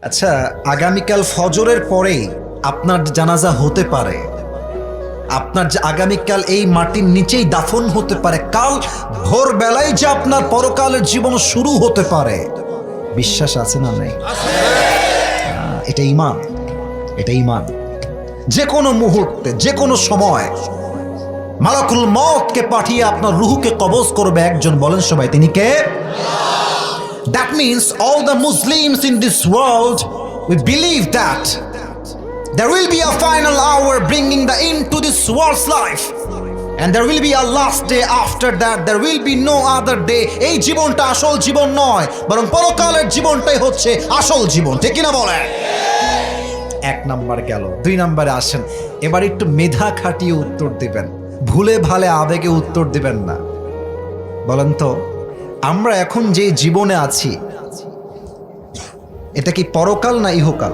আচ্ছা, আগামীকাল ফজরের পরেই আপনার জানাজা হতে পারে, আপনার যে আগামীকাল এই মাটির নিচেই দাফন হতে পারে, কাল ভোরবেলায় যে আপনার পরকালের জীবন শুরু হতে পারে, বিশ্বাস আছে না নেই? এটা ঈমান, এটা ঈমান। যে কোনো মুহূর্তে, যে কোনো সময় মালাকুল মওতকে পাঠিয়ে আপনার রূহকে কবজ করবে একজন, বলেন সবাই তিনি কে? That means all the Muslims in this world, we believe that there will be a final hour bringing the end to this world's life, and there will be a last day after that. There will be no other day. এই জীবনটা আসল জীবন নয়, বরং পরকালের জীবনটাই হচ্ছে আসল জীবন, ঠিক কিনা বলেন? এক নাম্বার গেল। দুই নাম্বারে আসেন, এবার একটু মেধা খাটিয়ে উত্তর দিবেন, ভুলে ভালে আবেগে উত্তর দিবেন না। বলেন তো, আমরা এখন যে জীবনে আছি এটা কি পরকাল না ইহকাল?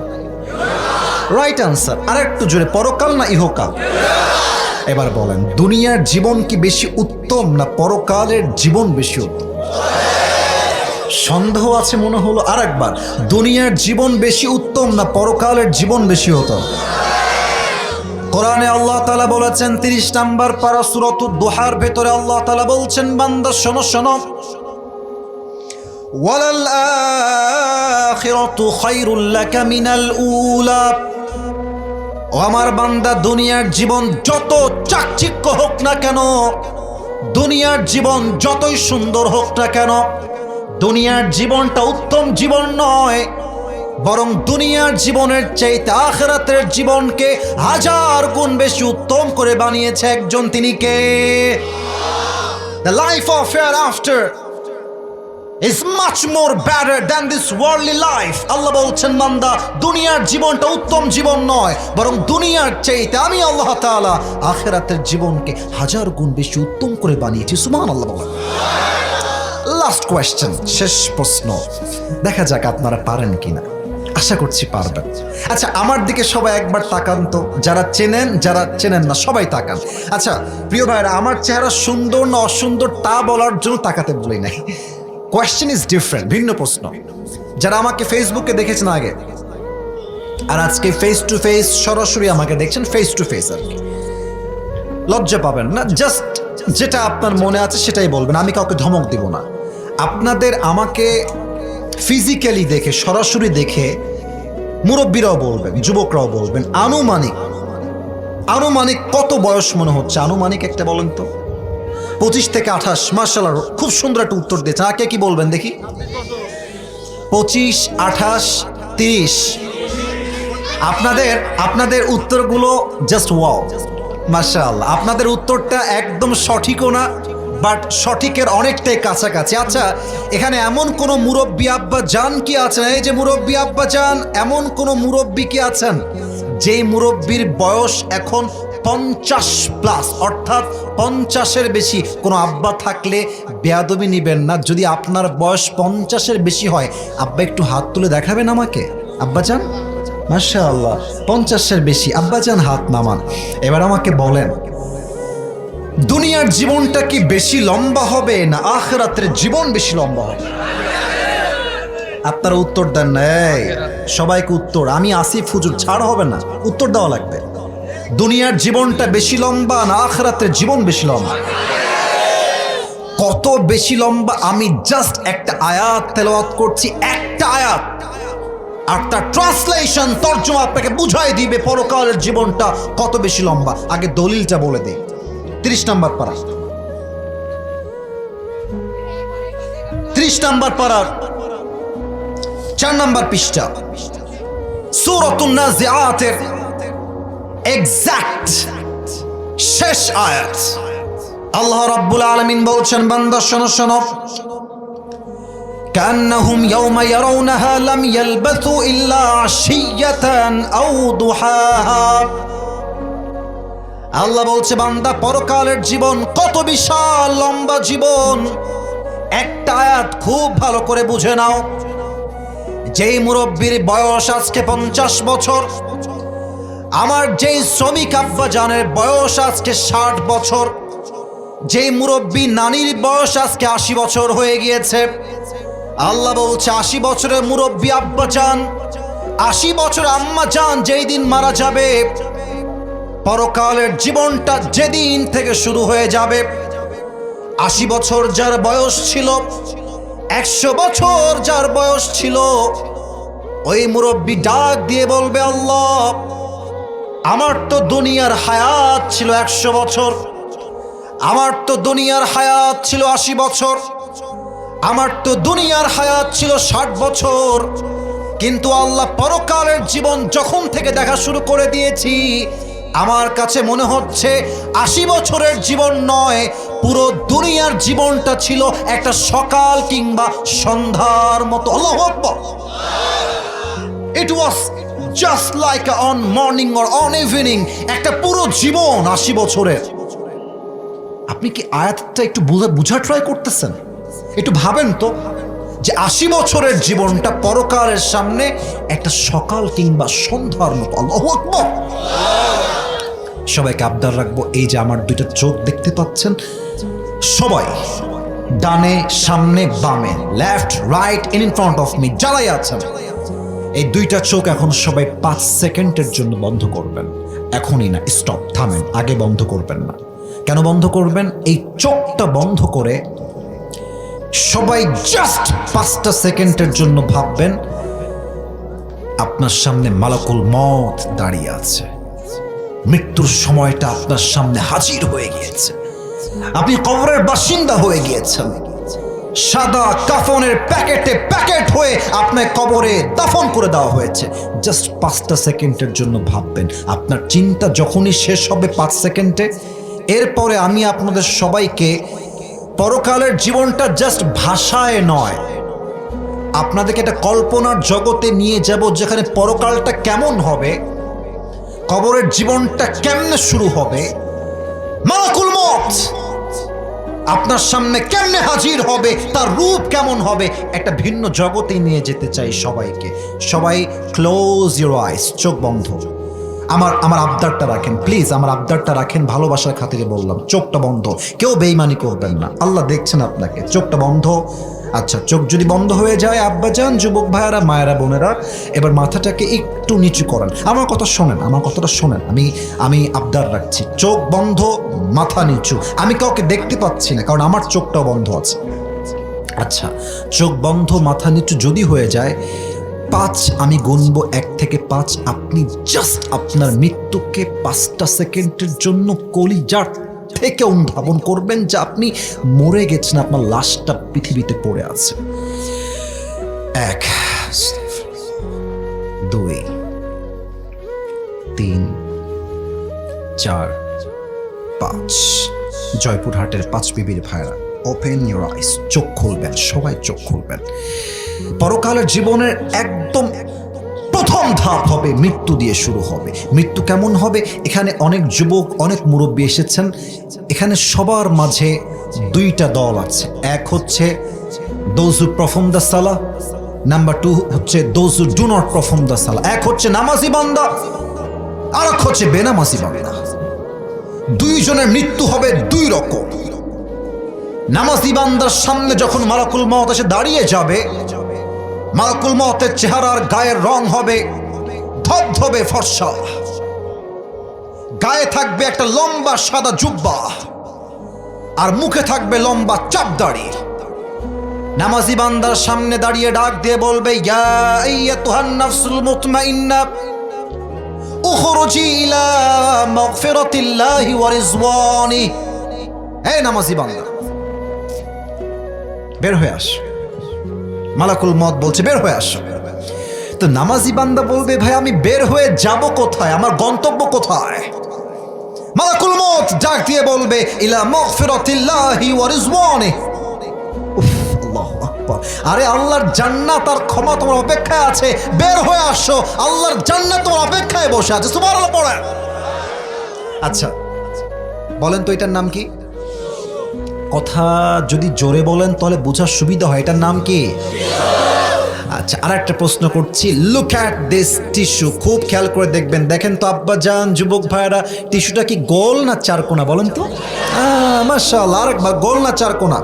Right answer. আর একটু জোরে, পরকাল না ইহকাল? এবার বলেন, দুনিয়ার জীবন কি বেশি উত্তম না পরকালের জীবন বেশি উত্তম? সন্দেহ আছে মনে হলো। আর একবার, দুনিয়ার জীবন বেশি উত্তম না পরকালের জীবন বেশি উত্তম? কোরআনে আল্লাহ তাআলা বলেছেন 30 নম্বর পারা সূরাতুদ দুহার ভেতরে আল্লাহ তাআলা বলছেন, বান্দা শোনো শোনো, ওয়ালাল আখিরাতু খায়রুল লাকা মিনাল উলা। ও আমার বান্দা, দুনিয়ার জীবন যত চাকচিক্য হোক না কেন, দুনিয়ার জীবন যতই সুন্দর হোক না কেন, দুনিয়ার জীবনটা উত্তম জীবন নয়, বরং দুনিয়ার জীবনের চাইতে আখিরাতের জীবনকে 1000 গুণ বেশি উত্তম করে বানিয়েছে একজন, তিনি কে? The life of hereafter is much more better than this worldly life. আল্লাহ বলছেন, বান্দা দুনিয়ার জীবনটা উত্তম জীবন নয়, বরং দুনিয়ার চাইতে আমি আল্লাহ তাআলা আখিরাতের জীবনকে 1000 গুণ বেশি উত্তম করে বানিয়েছি। সুবহানাল্লাহ বলেন। লাস্ট কোয়েশ্চেন, শেষ প্রশ্ন, দেখা যাক আপনারা পারেন কিনা। আশা করছি পারবেন। আচ্ছা, আমার দিকে সবাই একবার তাকান তো, যারা চেনেন যারা চেনেন না সবাই তাকান। আচ্ছা প্রিয় ভাইরা, আমার চেহারা সুন্দর না অসুন্দর তা বলার জন্য তাকাতে বলি নাই। কোয়েশ্চেন ইজ ডিফারেন্ট, ভিন্ন প্রশ্ন। যারা আমাকে ফেসবুকে দেখেছেন আগে, আর আজকে ফেস টু ফেস সরাসরি আমাকে দেখছেন, ফেস টু ফেস আর কি, লজ্জা পাবেন না, জাস্ট যেটা আপনার মনে আছে সেটাই বলবেন, আমি কাউকে ধমক দিব না। আপনাদের আমাকে ফিজিক্যালি দেখে, সরাসরি দেখে মুরব্বীরাও বলবেন, যুবকরাও বলবেন, আনুমানিক কত বয়স মনে হচ্ছে? আনুমানিক একটা বলেন তো। 25 থেকে 28। মাশাআল্লাহ, খুব সুন্দর একটা উত্তর দিয়েছেন। আগে কি বলবেন দেখি? 25, 28, 30। আপনাদের উত্তরগুলো জাস্ট ওয়াও, মাশাআল্লাহ। আপনাদের উত্তরটা একদম সঠিকও না, বাট সঠিকের অনেকটাই কাছাকাছি। আচ্ছা, এখানে এমন কোনো মুরব্বী আব্বা জান কি আছেন? এই যে মুরব্বী আব্বা জান, এমন কোনো মুরব্বী কি আছেন যেই মুরব্বীর বয়স এখন 50+, অর্থাৎ 50-এর বেশি? কোনো আব্বা থাকলে বেয়াদবি নিবেন না, যদি আপনার বয়স 50-এর বেশি হয়, আব্বা একটু হাত তুলে দেখাবেন আমাকে। আব্বা জান, মাশাআল্লাহ, 50-এর বেশি আব্বা জান, হাত নামান। এবার আমাকে বলেন, দুনিয়ার জীবনটা কি বেশি লম্বা হবে না আখিরাতের জীবন বেশি লম্বা হবে? আপনারা উত্তর দেন না। সবাইকে উত্তর, আমি আসিফ হুজুর, ছাড় হবে না, উত্তর দেওয়া লাগবে। দুনিয়ার জীবনটা বেশি লম্বা না আখিরাতের জীবন বেশি লম্বা? কত বেশি লম্বা? আমি জাস্ট একটা আয়াত তেলাওয়াত করছি, একটা আয়াত, আর তার ট্রান্সলেশন, তর্জমা আপনাকে বুঝাই দিবে পরকালের জীবনটা কত বেশি লম্বা। আগে দলিলটা বলে দিই। 30 নম্বর পারা, 30 নম্বর পারার 4 নম্বর পৃষ্ঠা, সূরাতুন নাজিআতের এক্সাক্ট শেষ আয়াত। আল্লাহ রাব্বুল আলামিন বলছেন, বান্দা শোনো শোনো, কান্নাহুম ইয়াওমা ইয়ারাউনাহা লাম ইয়ালবাসু ইল্লা আশিয়াতান আও দুহাহা। আল্লাহ বলছে, বান্দা পরকালের জীবন কত বিশাল লম্বা জীবন। একটা আয়াত খুব ভালো করে বুঝে নাও। যেই মুরব্বীর বয়স আজকে 50 বছর, আমার যেই শ্রমিক আব্বা জানের বয়স আজকে 60 বছর, যেই মুরব্বী নানির বয়স আজকে 80 বছর হয়ে গিয়েছে, আল্লাহ বলছে 80 বছরের মুরব্বী আব্বা জান 80 বছর আম্মা জান যেই দিন মারা যাবে, পরকালের জীবনটা যেদিন থেকে শুরু হয়ে যাবে, 80 বছর যার বয়স ছিল, 100 বছর যার বয়স ছিল, ওই মুরব্বী ডাক দিয়ে বলবে, আল্লাহ, আমার তো দুনিয়ার হায়াত ছিল 100 বছর, আমার তো দুনিয়ার হায়াত ছিল 80 বছর, আমার তো দুনিয়ার হায়াত ছিল 60 বছর, কিন্তু আল্লাহ পরকালের জীবন যখন থেকে দেখা শুরু করে দিয়েছি, আমার কাছে মনে হচ্ছে 80 বছরের জীবন নয়, পুরো দুনিয়ার জীবনটা ছিল একটা সকাল কিংবা সন্ধ্যার মতো। আল্লাহু আকবার। It was just like on morning or on evening. একটা পুরো জীবন 80 বছরের। আপনি কি আয়াতটা একটু বুঝা ট্রাই করতেছেন? একটু ভাবেন তো যে 80 বছরের জীবনটা পরকালের সামনে একটা সকাল কিংবা সন্ধ্যার মতো। আল্লাহু আকবার। সবাইকে আবদার রাখবো, এই যে আমার দুইটা চোখ দেখতে পাচ্ছেন, সবাই ডানে সামনে বামে, left right in front of me যারাই আছেন, এই দুইটা চোখ এখন সবাই 5 সেকেন্ডের জন্য বন্ধ করবেন। এখনই না, স্টপ, থামেন, আগে বন্ধ করবেন না। কেন বন্ধ করবেন? এই চোখটা বন্ধ করে সবাই জাস্ট 5টা সেকেন্ডের জন্য ভাববেন আপনার সামনে মালাকুল মউত দাঁড়িয়ে আছে, মৃত্যুর সময়টা আপনার সামনে হাজির হয়ে গিয়েছে, আপনি কবরের বাসিন্দা হয়ে গিয়েছেন, সাদা কাফনের প্যাকেটে প্যাকেট হয়ে আপনার কবরে দাফন করে দেওয়া হয়েছে। জাস্ট 5টা সেকেন্ডের জন্য ভাববেন। আপনার চিন্তা যখনই শেষ হবে 5 সেকেন্ডে, এরপরে আমি আপনাদের সবাইকে পরকালের জীবনটা জাস্ট ভাষায় নয়, আপনাদেরকে একটা কল্পনার জগতে নিয়ে যাব, যেখানে পরকালটা কেমন হবে, কবরের জীবনটা কেমনে শুরু হবে, মালাকুল মউত আপনার সামনে কেমনে হাজির হবে, তার রূপ কেমন হবে, একটা ভিন্ন জগতে নিয়ে যেতে চাই সবাইকে। সবাই ক্লোজ ইউর আইস, চোখ বন্ধ। আমার আবদারটা রাখেন প্লিজ, আমার আবদারটা রাখেন, ভালোবাসার খাতিরে বললাম, চোখটা বন্ধ, কেউ বেইমানি করবেন না, আল্লাহ দেখছেন আপনাকে। চোখটা বন্ধ। আচ্ছা, চোখ যদি বন্ধ হয়ে যায়, আব্বাজান, যুবক ভাইয়েরা, মায়েরা, বোনেরা, এবার মাথাটাকে একটু নিচু করেন, আমার কথা শোনেন, আমার কথাটা শোনেন। আমি আবদার রাখছি, চোখ বন্ধ, মাথা নিচু। আমি কাউকে দেখতে পাচ্ছি না, কারণ আমার চোখটাও বন্ধ আছে। আচ্ছা, চোখ বন্ধ, মাথা নিচু যদি হয়ে যায়, 5 আমি গুনবো, 1 থেকে 5। আপনি জাস্ট আপনার মৃত্যুকে 5টা সেকেন্ডের জন্য কলিজার থেকে অনুধাবন করবেন যে আপনি মরে গেছেন, আপনার লাশটা পৃথিবীতে পড়ে আছে। 1, 2, 3, 4, 5। জয়পুরহাটের 5 বিবির ভাইরা, ওপেন ইউর আইস, চোখ খুলবেন, সবাই চোখ খুলবেন। পরকালের জীবনের একদম প্রথম ধাপ হবে মৃত্যু দিয়ে শুরু হবে। মৃত্যু কেমন হবে? এখানে অনেক যুবক, অনেক মুরব্বী এসেছেন, এখানে সবার মাঝে 2টা দল আছে। এক হচ্ছে those who perform the salah, number 2 হচ্ছে those who do not perform the salah। এক হচ্ছে নামাজি বান্দা, আর এক হচ্ছে বেনামাজি বান্দা। 2 জনের মৃত্যু হবে 2 রকম। নামাজি বান্দার সামনে যখন মালাকুল মউত এসে দাঁড়িয়ে যাবে, মালাকুল মউতের চেহারার গায়ের রং হবে ধবধবে ফর্সা, গায়ে থাকবে একটা লম্বা সাদা জুব্বা, আর মুখে থাকবে লম্বা চাপদাড়ি। নামাজি বান্দার সামনে দাঁড়িয়ে ডাক দিয়ে বলবে, ইয়া আইয়াতুহান নাফসুল মুতমাইন্না উখরুজি ইলা মাগফিরাতিল্লাহি ওয়া রিজওয়ানি। হে নামাজি বান্দা, বের হয়ে আস। মালাকুল মউত বলছে বের হয়ে আস। তো নামাজি বান্দা বলবে, ভাই আমি বের হয়ে যাব কোথায়, আমার গন্তব্য কোথায়? মালাকুল মউত ডাক দিয়ে বলবে, ইলা মাগফিরাতিল্লাহি ওয়া রিজওয়ানি। আল্লাহু আকবার। আরে আল্লাহর জান্নাত আর ক্ষমা তোমার অপেক্ষায় আছে, বের হয়ে আসো, আল্লাহর জান্নাত তোমার অপেক্ষায় বসে আছে। সুবহানাল্লাহ পড়েন। আচ্ছা বলেন তো এটার নাম কি? কথা যদি জোরে বলেন তাহলে বোঝার সুবিধা হয়, এটার নাম কি? আচ্ছা, আর একটা প্রশ্ন করছি, লুক অ্যাট দিস টিস্যু, খুব খেয়াল করে দেখবেন। দেখেন তো আব্বাজান, যুবক ভাইরা, টিস্যুটা কি গোল না চারকোনা বলেন তো? মাশাআল্লাহ, আরেকবার, গোল না চারকোনা?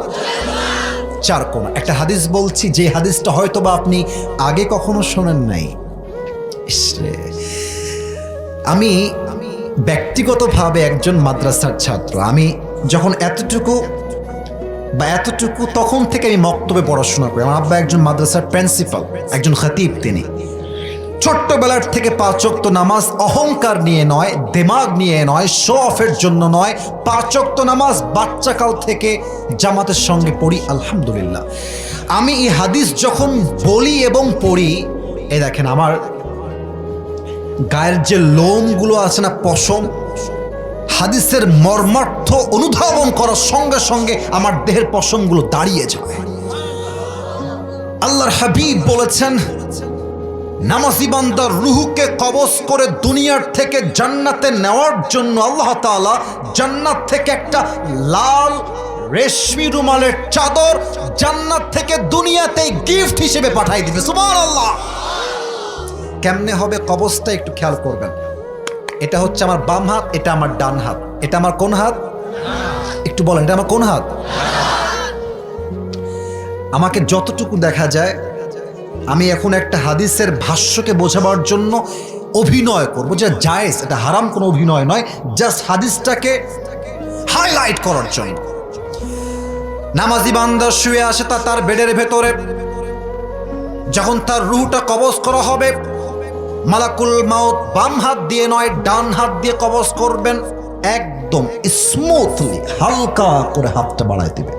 চারকোনা। একটা হাদিস বলছি, যে হাদিসটা হয়তো বা আপনি আগে কখনো শোনেন নাই। ইসরে, আমি ব্যক্তিগতভাবে একজন মাদ্রাসার ছাত্র। আমি যখন এতটুকু তখন থেকে আমি মক্তবে পড়াশোনা করি। আমার আব্বা একজন মাদ্রাসার প্রিন্সিপাল, একজন খতিব। তিনি ছোট্টবেলার থেকে 5 ওয়াক্ত নামাজ অহংকার নিয়ে নয়, দিমাগ নিয়ে নয়, শো অফের জন্য নয়, 5 ওয়াক্ত নামাজ বাচ্চাকাল থেকে জামাতের সঙ্গে পড়ি, আলহামদুলিল্লাহ। আমি এই হাদিস যখন বলি এবং পড়ি, এই দেখেন আমার গায়ের যে লোমগুলো আছে না, পশম, হাদিসের মর্মার্থ অনুধাবন করার সঙ্গে সঙ্গে আমার দেহের পশমগুলো দাঁড়িয়ে যায়। আল্লাহর হাবিব বলেছেন, নামাজি বান্দার রুহুকে কবজ করে দুনিয়ার থেকে জান্নাতে নেওয়ার জন্য আল্লাহ তাআলা জান্নাত থেকে একটা লাল রেশমি রুমালের চাদর জান্নাত থেকে দুনিয়াতে গিফট হিসেবে পাঠিয়ে দিবে। সুবহানাল্লাহ। কেমনে হবে কবজটা একটু খেয়াল করবেন। এটা হচ্ছে আমার বাম হাত, এটা আমার ডান হাত। এটা আমার কোন হাত? একটু বলেন, এটা আমার কোন হাত? আমাকে যতটুকু দেখা যায়, আমি এখন একটা হাদিসের ভাষ্যকে বোঝাবার জন্য অভিনয় করবো, যে জায়েজ, এটা হারাম কোনো অভিনয় নয়, জাস্ট হাদিসটাকে হাইলাইট করার জন্য। নামাজি বান্দা শুয়ে আসে তার বেডের ভেতরে, যখন তার রুহটা কবজ করা হবে, মালাকুল মাউত বাম হাত দিয়ে নয় ডান হাত দিয়ে কবজ করবেন। একদম স্মুথলি হালকা করে হাতটা বাড়ায় দিবে।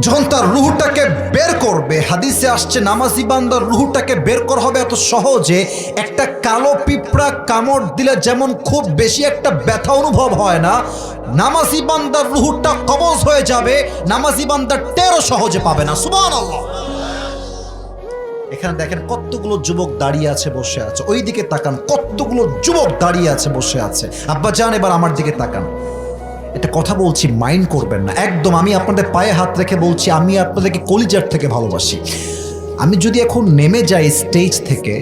যখন তার রুহটাকে বের করবে, হাদিসে আসছে নামাজি বান্দার রুহটাকে বের করা হবে এত সহজে, একটা কালো পিঁপড়া কামড় দিলে যেমন খুব বেশি একটা ব্যথা অনুভব হয় না, নামাজি বান্দার রুহটা কবজ হয়ে যাবে, নামাজি বান্দার টেরও সহজে পাবে না। সুবহানাল্লাহ। এখানে দেখেন কতগুলো যুবক দাঁড়িয়ে আছে, বসে আছে। ওই দিকে তাকান, কতগুলো যুবক দাঁড়িয়ে আছে, বসে আছে। আব্বা যান, এবার আমার দিকে তাকান। এটা কথা বলছি, মাইন্ড করবেন না একদম। আমি আপনাদের পায়ে হাত রেখে বলছি, আমি আপনাদেরকে কলিজার থেকে ভালোবাসি। আমি যদি এখন নেমে যাই স্টেজ থেকে,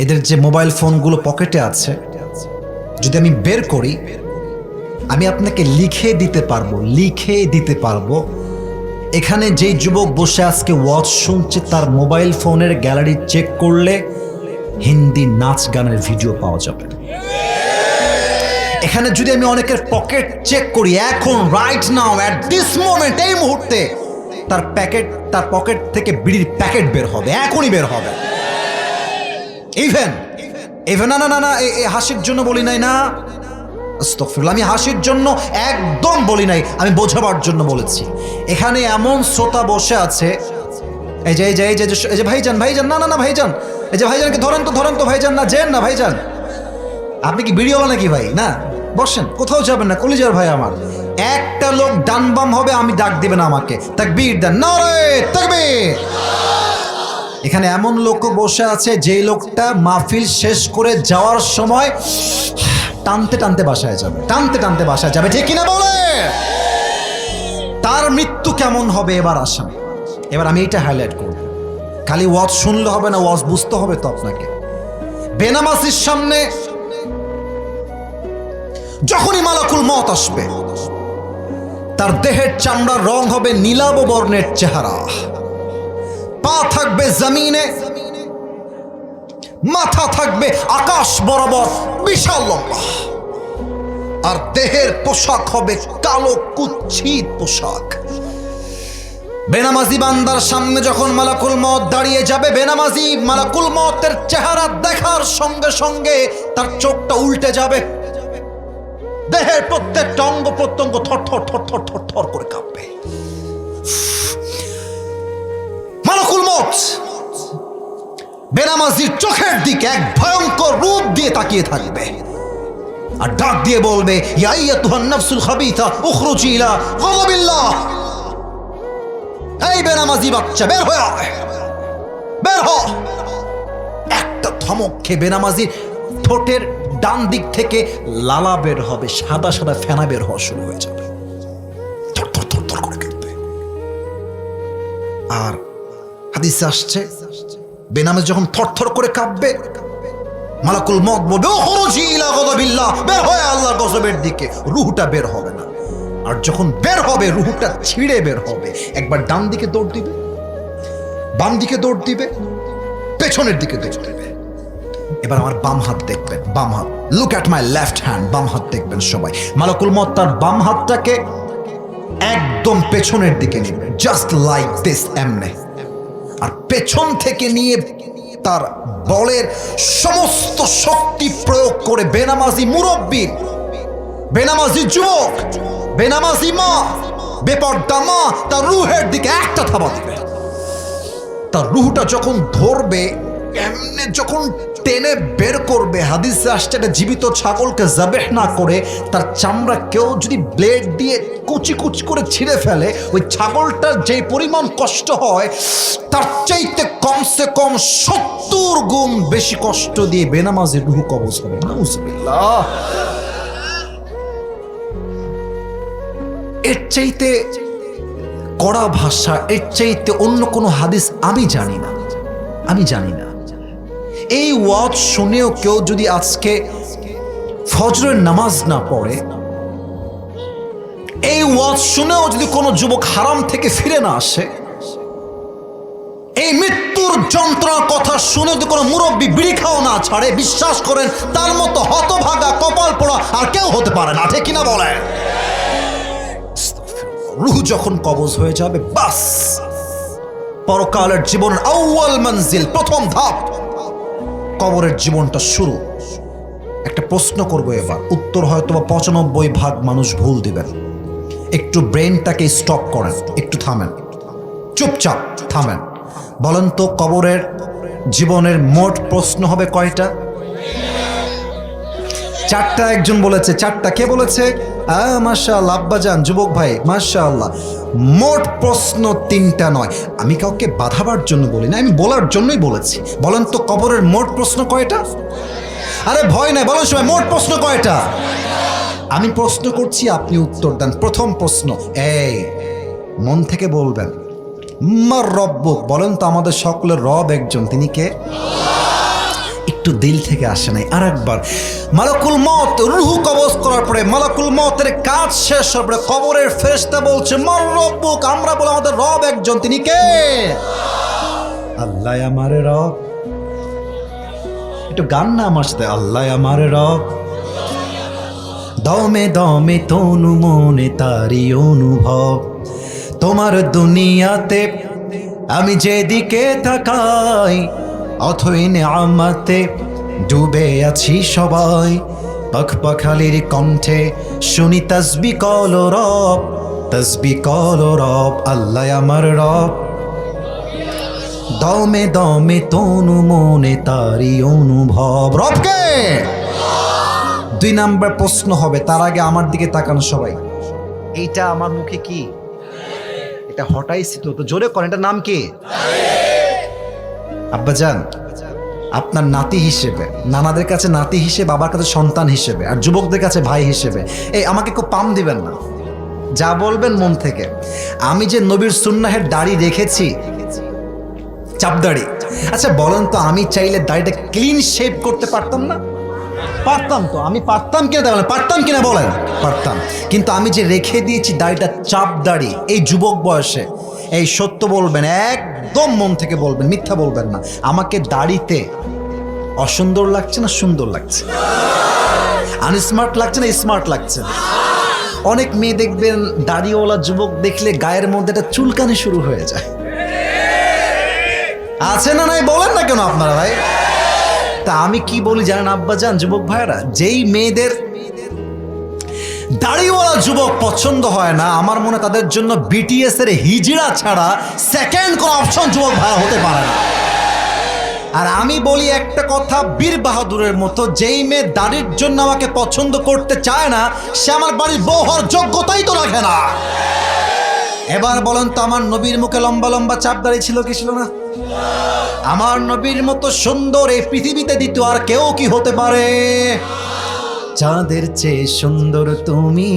এদের যে মোবাইল ফোনগুলো পকেটে আছে যদি আমি বের করি, আমি আপনাকে লিখে দিতে পারবো এখানে যেই যুবক বসে আজকে ওয়াজ শুনছে, তার মোবাইল ফোনের গ্যালারি চেক করলে হিন্দি নাচ গানের ভিডিও পাওয়া যাবে। এখানে যদি আমি অনেকের পকেট চেক করি, এখন right now at this moment, এই মুহূর্তে তার পকেট থেকে বিড়ির প্যাকেট বের হবে, এখনই বের হবে। ইভেন না এই হাসির জন্য বলি নাই, না আস্তাগফিরুল্লাহ, আমি হাসির জন্য একদম বলি নাই, আমি বোঝাবার জন্য বলেছি। এখানে এমন শ্রোতা বসে আছে, এই যে ভাইজান না ভাইজান, এই যে ভাইজানকে ধরেন তো ভাইজান, না যেন না ভাইজান, আপনি কি বিড়িওয়ালা নাকি ভাই? না, বসেন, কোথাও যাবেন না, কলিজার ভাই আমার। একটা লোক ডান বাম হবে, আমি ডাক দিবেন আমাকে, তাকবীর দেন, নারে তাকবীর। এখানে এমন লোক বসে আছে, যেই লোকটা মাহফিল শেষ করে যাওয়ার সময় টানতে বাসায় যাবে, ঠিক কিনা বলে? তার মৃত্যু কেমন হবে এবার আসেন। এবার আমি এইটা হাইলাইট করব। খালি ওয়াজ শুনলে হবে না, ওয়াজ বুঝতে হবে তো আপনাকে। বেনামাজির সামনে যখনই মালাকুল মওত আসবে, তার দেহের চামড়ার রং হবে নীলাভ বর্ণের চেহারা, পা থাকবে জমিনে, মাথা থাকবে আকাশ বরাবর বিশাল লম্বা, আর দেহের পোশাক হবে কালো কুৎসিত পোশাক। বেনামাজি বান্দার সামনে যখন মালাকুল মওত দাঁড়িয়ে যাবে, বেনামাজি মালাকুল মওতের চেহারা দেখার সঙ্গে সঙ্গে তার চোখটা উল্টে যাবে, দেহের প্রত্যেকটা অঙ্গ প্রত্যঙ্গ থর করে কাঁপবে। মালাকুল মওত বেনামাজির চোখের দিকে এক ভয়ঙ্কর রূপ দিয়ে তাকিয়ে থাকবে, আর ডাক দিয়ে বলবে, ইয়া আইয়াতুহান নাফসুল খাবিথা উখরুজি ইলা গাযাবিল্লাহ। এই বেনামাজি বাচ্চা, বের হ। একটা ধমক খেয়ে বেনামাজির ঠোঁটের ডান দিক থেকে লালা বের হবে, সাদা ফেনা বের হওয়া শুরু হয়ে যাবে, থর করে কাঁপবে। আর হাদিসে আসছে, বেনামাজি যখন থর করে কাঁপবে, মালাকুল মওত বলবে, উখরুজি ইলা গাযাবিল্লাহ, বের হয়ে আল্লাহর গজবের দিকে। রূহটা বের হবে না, আর যখন বের হবে রূহটা ছিঁড়ে বের হবে। একবার ডান দিকে দৌড় দিবে, বাম দিকে দৌড় দিবে, পেছনের দিকে দেখবে। এবার আমার বাম হাত দেখবেন, বাম হাত, look at my left hand, বাম হাত দেখবেন সবাই। মালাকুল মউত তার বাম হাতটাকে একদম পেছনের দিকে নেবে, জাস্ট লাইক দিস, এমনে। আর পেছন থেকে নিয়ে তার বলের সমস্ত শক্তি প্রয়োগ করে বেনামাজি মুরব্বী, বেনামাজি যুবক, বেনামাজি মা, বেপর্দা মা তার রুহের দিকে একটা থাবা দিবে। তার রুহটা যখন ধরবে, এমনে যখন টেনে বের করবে, হাদিসে আসছে একটা জীবিত ছাগলকে জাবেহ না করে তার চামড়া কেউ যদি ব্লেড দিয়ে কুচি কুচি করে ছিঁড়ে ফেলে, ওই ছাগলটার যে পরিমাণ কষ্ট হয় তার চাইতে কমসে কম 70 গুণ বেশি কষ্ট দিয়ে বেনামাজির রুহ কবজ হবে। নাউজুবিল্লাহ। এর চাইতে কড়া ভাষা, এর চাইতে অন্য কোনো হাদিস আমি জানি না, আমি জানি না। এই ওয়াজ শুনেও কেউ যদি আজকে ফজরের নামাজ না পড়ে, এই ওয়াজ শুনেও যদি কোনো যুবক হারাম থেকে ফিরে না আসে, এই মৃত্যুর যন্ত্রণার কথা শুনে যদি কোনো মুরব্বী বিড়ি খাও না ছাড়ে, বিশ্বাস করেন তার মতো হতভাগা কপাল পোড়া আর কেউ হতে পারে না, ঠিক কিনা বলেন? রুহ যখন কবজ হয়ে যাবে, বাস পরকালের জীবনের আউয়াল মঞ্জিল, প্রথম ধাপ, কবরের জীবনটা শুরু। একটা প্রশ্ন করবো এবার, উত্তর হয়তো বা 95% মানুষ ভুল দিবেন। একটু ব্রেনটাকে স্টপ করেন, একটু থামেন, চুপচাপ থামেন। বলেন তো কবরের জীবনের মোট প্রশ্ন হবে কয়টা? 4টা। একজন বলেছে 4টা। কে বলেছে? মাশাআল্লাহ আব্বাজান, যুবক ভাই, মাশাআল্লাহ। মোট প্রশ্ন 3টা নয়। আমি কাউকে বাধাবার জন্য বলি না, আমি বলার জন্যই বলেছি। বলেন তো কবরের মোট প্রশ্ন কয়টা? আরে ভয় নাই, বলেন সবাই, মোট প্রশ্ন কয়টা? আমি প্রশ্ন করছি, আপনি উত্তর দেন। প্রথম প্রশ্ন, এই মন থেকে বলবেন, মার রব্বুক। বলেন তো আমাদের সকলের রব একজন, তিনি কে? একটু দিল থেকে আসে নাই। আর একবার, মালাকুল মউত রূহ কবজ করার পরে, মালাকুল মউতের কাজ শেষ হওয়ার পরে কবরের ফেরেশতা বলছে মার রব্বুক। আমরা বলে আমাদের রব একজন, তিনি কে? আল্লাহ আমার রব। একটু গান না আমার সাথে, আল্লাহ আমার রব। দমে দমে তনু মনে তারি অনুভব, তোমার দুনিয়াতে আমি যেদিকে তাকাই, অথই নেয়ামতে ডুবে আছি সবাই। পাখপাখালির কণ্ঠে শুনি তাসবিহ কল রব, তাসবিহ কল রব, আল্লাহ আমার রব। দমে দমে তনু মনে তারি অনুভব, রবকে। 2 নাম্বার প্রশ্ন হবে, তার আগে আমার দিকে তাকানো সবাই। এইটা আমার মুখে কি? এটা হটাইছি তো, জোরে করেন, এটার নাম কি? আব্বাজান, আপনার নাতি হিসেবে, নানাদের কাছে নাতি হিসেবে, বাবার কাছে সন্তান হিসেবে, আর যুবকদের কাছে ভাই হিসেবে, এই আমাকে খুব পাম দিবেন না, যা বলবেন মন থেকে। আমি যে নবীর সুন্নাহের দাড়ি রেখেছি, চাপ দাড়ি। আচ্ছা বলেন তো, আমি চাইলে দাড়িটা ক্লিন শেভ করতে পারতাম না? পারতাম তো। আমি পারতাম কিনা বলেন, পারতাম কিনা বলেন? পারতাম। কিন্তু আমি যে রেখে দিয়েছি দাড়িটা চাপ দাড়ি, এই যুবক বয়সে, এই সত্য বলবেন, একদম মন থেকে বলবেন, মিথ্যা বলবেন না। আমাকে দাড়িতে অসুন্দর লাগছে না সুন্দর লাগছে? আনস্মার্ট লাগছে না স্মার্ট লাগছে? অনেক মেয়ে দেখবেন দাড়িওয়ালা যুবক দেখলে গায়ের মধ্যে একটা চুলকানি শুরু হয়ে যায়, আছে না নাই? বলেন না কেন আপনারা ভাই? তা আমি কি বলি জানেন আব্বাজান, যুবক ভাইরা, যেই মেয়েদের দাড়িওয়ালা যুবক পছন্দ হয় না, আমার মনে তাদের জন্য বিটিএস এর হিজড়া ছাড়া সেকেন্ড কোন অপশন যুবক ভাইরা হতে পারে না। আর আমি বলি একটা কথা বীর বাহাদুরের মতো, যেই মেয়ে দাড়ির জন্য আমাকে পছন্দ করতে চায় না, সে আমার বাড়ির বউ হওয়ার যোগ্যতাই তো রাখে না। এবার বলেন তো, আমার নবীর মুখে লম্বা লম্বা চাপ দাড়ি ছিল কি ছিল না? আমার নবীর মতো সুন্দর এই পৃথিবীতে দ্বিতীয় আর কেউ কি হতে পারে? চাঁদের চেয়ে সুন্দর তুমি,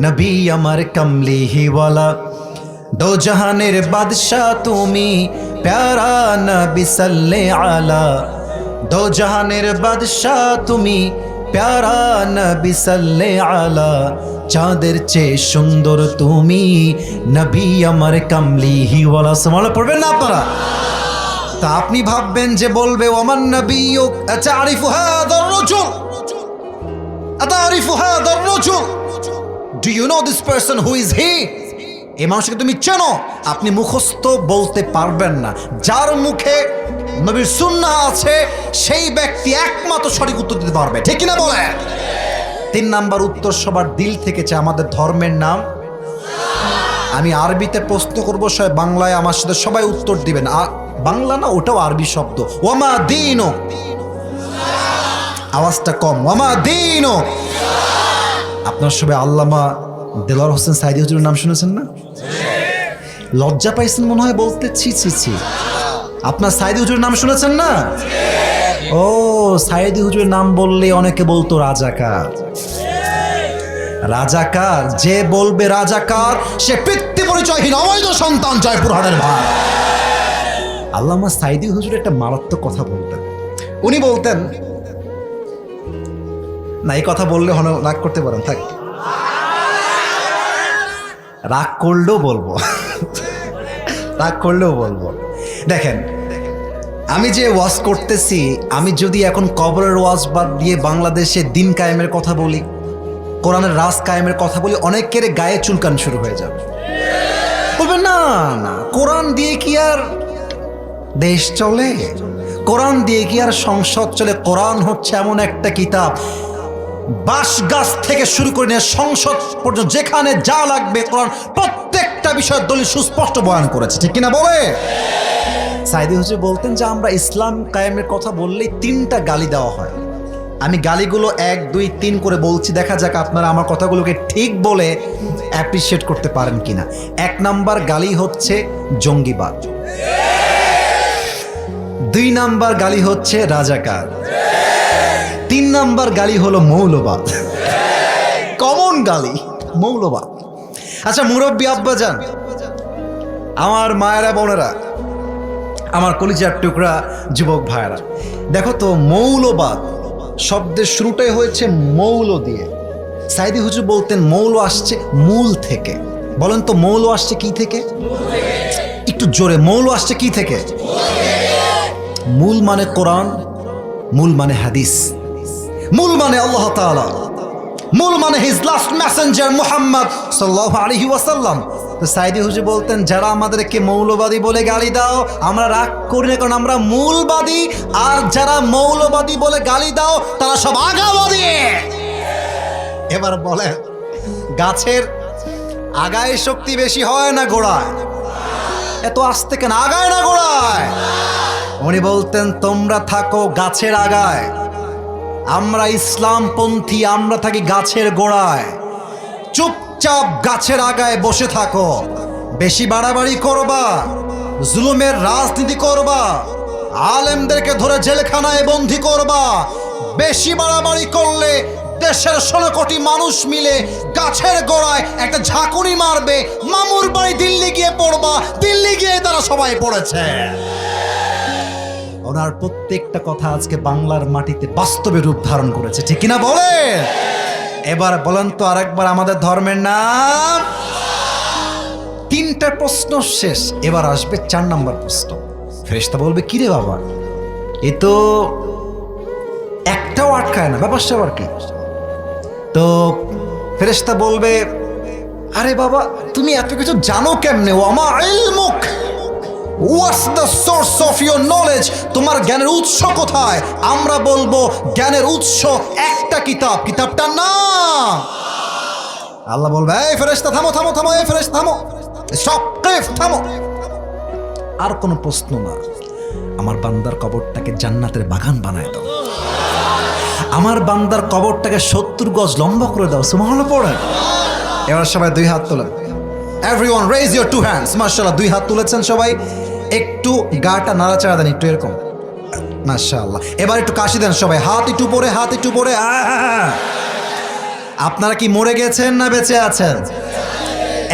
নবী আমার কমলিহিওয়ালা, দো জাহানের বাদশাহ তুমি, প্যারা নবী সাল্লে আলা। দো জাহানের বাদশাহ তুমি, প্যারা নবী সাল্লে আলা। চাঁদের চেয়ে সুন্দর তুমি, নবী আমার কমলিহিওয়ালা। সুবহানাল্লাহ পড়বেন না আপনারা? তা আপনি ভাববেন যে বলবে ওমান নাবিয়্যু আতারিফু হাযার রাজুল, আতারিফু হাযার রাজুল, do you know this person who is he? এই মানুষকে তুমি চেনো? আপনি মুখস্থ বলতে পারবেন না। যার মুখে নবীর সুন্নাহ আছে সেই ব্যক্তি একমাত্র সঠিক উত্তর দিতে পারবে, ঠিক কিনা বলে? 3 নাম্বার উত্তর সবার দিল থেকে চাই, আমাদের ধর্মের নাম। আমি আরবিতে প্রশ্ন করবো, সবাই বাংলায় আমার সাথে সবাই উত্তর দিবেন। বাংলা না, ওটাও আরবি শব্দ। ওয়ামা দীনু, আওয়াজটা কম, ওয়ামা দীনু। আপনার সবাই আল্লামা দেলোয়ার হোসেন সাইদি হুজুরের নাম শুনেছেন না? লজ্জা পাইছেন মনে হয় বলতে। ছি ছি ছি, আপনার সাইদি হুজুরের নাম শুনেছেন না? ও, সাইদি হুজুরের নাম বললে অনেকে বলতো রাজাকার। রাজাকার যে বলবে রাজাকার, সে পিতৃ পরিচয়হীন অবৈধ সন্তান জয়পুরহাটের ভাই। আল্লামা সাইদি হুজুর একটা মারাত্মক কথা বলতেন। উনি বলতেন, না এই কথা বললে রাগ করতে পারেন, থাক, রাগ করলেও বলবো, রাগ করলেও বলবো। দেখেন, আমি যে ওয়াজ করতেছি, আমি যদি এখন কবরের ওয়াজ বাদ দিয়ে বাংলাদেশে দিন কায়েমের কথা বলি, কোরআনের রাজ কায়েমের কথা বলি, অনেকের গায়ে চুলকান শুরু হয়ে যাবে। বলবেন না না, কোরআন দিয়ে কি আর দেশ চলে? কোরআন দিয়ে কি আর সংসদ চলে? কোরআন হচ্ছে এমন একটা কিতাব, বাঁশ গাছ থেকে শুরু করে নিয়ে সংসদ পর্যন্ত যেখানে যা লাগবে কোরআন প্রত্যেকটা বিষয়ের দলিল সুস্পষ্ট বয়ান করেছে, ঠিক কিনা বলে? সাইদি হুজুর বলতেন যে আমরা ইসলাম কায়েমের কথা বললেই 3টা গালি দেওয়া হয়। আমি গালিগুলো 1, 2, 3 করে বলছি, দেখা যাক আপনারা আমার কথাগুলোকে ঠিক বলে অ্যাপ্রিসিয়েট করতে পারেন কিনা। 1 নাম্বার গালি হচ্ছে জঙ্গিবাদ, 2 নাম্বার গালি হচ্ছে রাজাকার, 3 নাম্বার গালি হলো মৌলবাদ। কমন গালি মৌলবাদ। আচ্ছা মুরব্বী আব্বাজান, আমার মায়েরা বোনেরা, আমার কলিজার টুকরা যুবক ভাইরা, দেখো তো, মৌলবাদ শব্দের শুরুটাই হয়েছে মৌল দিয়ে। সাইদি হুজুর বলতেন মৌল আসছে মূল থেকে। বলেন তো মৌল আসছে কি থেকে? একটু জোরে, মৌল আসছে কি থেকে? মূল মানে কোরআন, মূল মানে হাদিস, মূল মানে আল্লাহ তাআলা, মূল মানে হিজ লাস্ট মেসেঞ্জার মুহাম্মদ সাল্লাল্লাহু আলাইহি ওয়াসাল্লাম। তো সাইদি হুজুর বলতেন, যারা আমাদেরকে মৌলবাদী বলে গালি দাও, আমরা রাগ করি না, কারণ আমরা মূলবাদী। আর যারা মৌলবাদী বলে গালি দাও, তারা সব আগাবাদী। এবার বলেন, গাছের আগায় শক্তি বেশি হয় না গোড়ায়? এত আস্তে কেন, আগায় না গোড়ায়? উনি বলতেন, তোমরা থাকো গাছের আগায়, আমরা ইসলামপন্থী, আমরা থাকি গাছের গোড়ায়। চুপচাপ গাছের আগায় বসে থাকো। বেশি বাড়াবাড়ি করবা, জুলুমের রাজনীতি করবা, আলেমদেরকে ধরে জেলখানায় বন্দী করবা, বেশি বাড়াবাড়ি করলে দেশের 16 কোটি মানুষ মিলে গাছের গোড়ায় একটা ঝাঁকুনি মারবে, মামুর বাড়ি দিল্লি গিয়ে পড়বা, দিল্লি গিয়ে তারা সবাই পড়েছে। ওনার প্রত্যেকটা কথা আজকে বাংলার মাটিতে বাস্তবে রূপ ধারণ করেছে, ঠিক কিনা বলে? এবার বলেন তো আরেকবার আমাদের ধর্মের নাম। 3টা প্রশ্ন শেষ, এবার আসবে 4 নাম্বার প্রশ্ন। ফেরেশতা বলবে, কিরে বাবা, এ তো একটাও আটকায় না, ব্যাপার স্যাপার কি? তো ফেরেশতা বলবে, আরে বাবা তুমি এত কিছু জানো কেমনে? ওয়ামা ইলমুক, what's the source of your knowledge? তোমার জ্ঞানের উৎস কোথায়? আমরা বলবো জ্ঞানের উৎস একটা কিতাব, কিতাবটার নাম আল্লাহ। বলবে, এই ফেরেশতা থামো থামো থামো, এই ফেরেশতা থামো, সব থামো, আর কোনো প্রশ্ন না। আমার বান্দার কবরটাকে জান্নাতের বাগান বানায় দাও, আমার বান্দার কবরটাকে 70 গজ লম্বা করে দাও। সুবহানাল্লাহ পড়েন। এবার সবাই 2 হাত তোলেন। Everyone raise your 2 hands. মাশাআল্লাহ, 2 হাত তুলেছেন সবাই। একটু গাটা নাড়াচাড়া দেন, একটু এরকম, মাশাআল্লাহ। এবার একটু কাশি দেন সবাই, হাত একটু পরে, হাত একটু পরে। আপনারা কি মরে গেছেন না বেঁচে আছেন?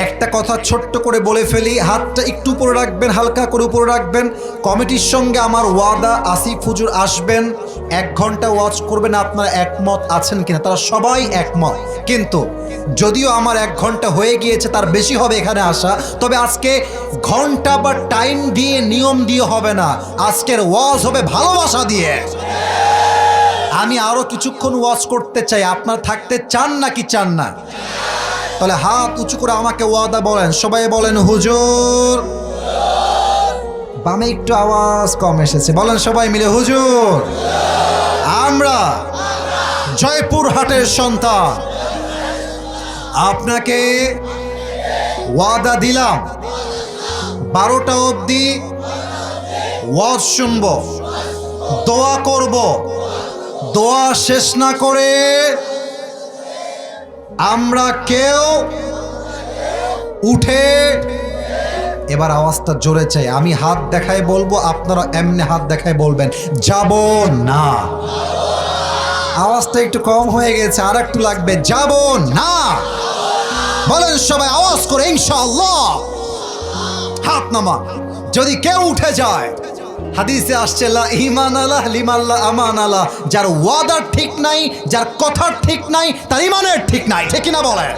একটা কথা ছোট্ট করে বলে ফেলি, হাতটা একটু উপরে রাখবেন, হালকা করে উপরে রাখবেন। কমিটির সঙ্গে আমার ওয়াদা, আসিফ হুজুর আসবেন, 1 ঘন্টা ওয়াচ করবেন, আপনারা একমত আছেন কিনা? তারা সবাই একমত। কিন্তু যদিও আমার 1 ঘন্টা হয়ে গিয়েছে, তার বেশি হবে এখানে আসা, তবে আজকে ঘন্টা বা টাইম দিয়ে নিয়ম দিয়ে হবে না, আজকের ওয়াজ হবে ভালোবাসা দিয়ে। আমি আরো কিছুক্ষণ ওয়াজ করতে চাই, আপনারা থাকতে চান নাকি চান না? তাহলে হাত উঁচু করে আমাকে ওয়াদা বলেন, সবাই বলেন হুজুর। বামে একটু আওয়াজ কম এসেছে, বলেন সবাই মিলে হুজুর। আমরা জয়পুরহাটের সন্তান, আপনাকে ওয়াদা দিলাম 12টা অবধি ওয়াজ শুনব, দোয়া করব, দোয়া শেষ না করে আমরা কেউ উঠে, এবার আওয়াজটা জোরে চাই, আমি হাত দেখায় বলবো, আপনারা এমনি হাত দেখায় বলবেন যাব না। আওয়াজটা একটু কম হয়ে গেছে, আর একটু লাগবে, যাব না। বলেন সবাই আওয়াজ করে ইনশাআল্লাহ। হাত নামা। যদি কেউ উঠে যায়, হাদিসে আসছে লা ঈমান আলাহ লিমান লা আমান আলাহ, যার ওয়াদার ঠিক নাই, যার কথার ঠিক নাই, তার ঈমানের ঠিক নাই, ঠিক কি না বলেন?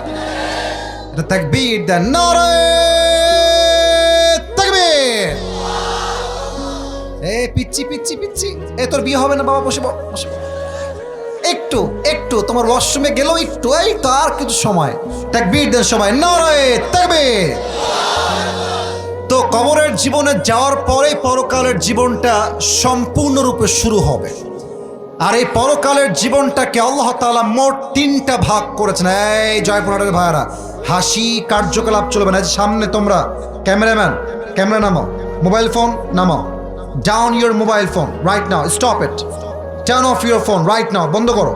এটা তাকবীর দেন, নারে তাকবীর। পিচ্ছি পিচ্ছি পিচ্ছি, তোর বিয়ে হবে না বাবা, বসে বসে, একটু একটু তোমার ওয়াশরুমে গেলেও একটু, এই তো আর কিছু সময়। তাকবীর দেন সবাই, নারে তাকবীর। তো কবরের জীবনে যাওয়ার পরে পরকালের জীবনটা সম্পূর্ণরূপে শুরু হবে। আর এই পরকালের জীবনটাকে আল্লাহ তাআলা মোট 3টা ভাগ করেছেন। এই জয়পুরহাটের ভাইয়ারা, হাসি কার্যকলাপ চলবে না। সামনে তোমরা ক্যামেরাম্যান, ক্যামেরা নামাও, মোবাইল ফোন নামাও, down your mobile phone right now, stop it, turn off your phone right now, বন্ধ করো।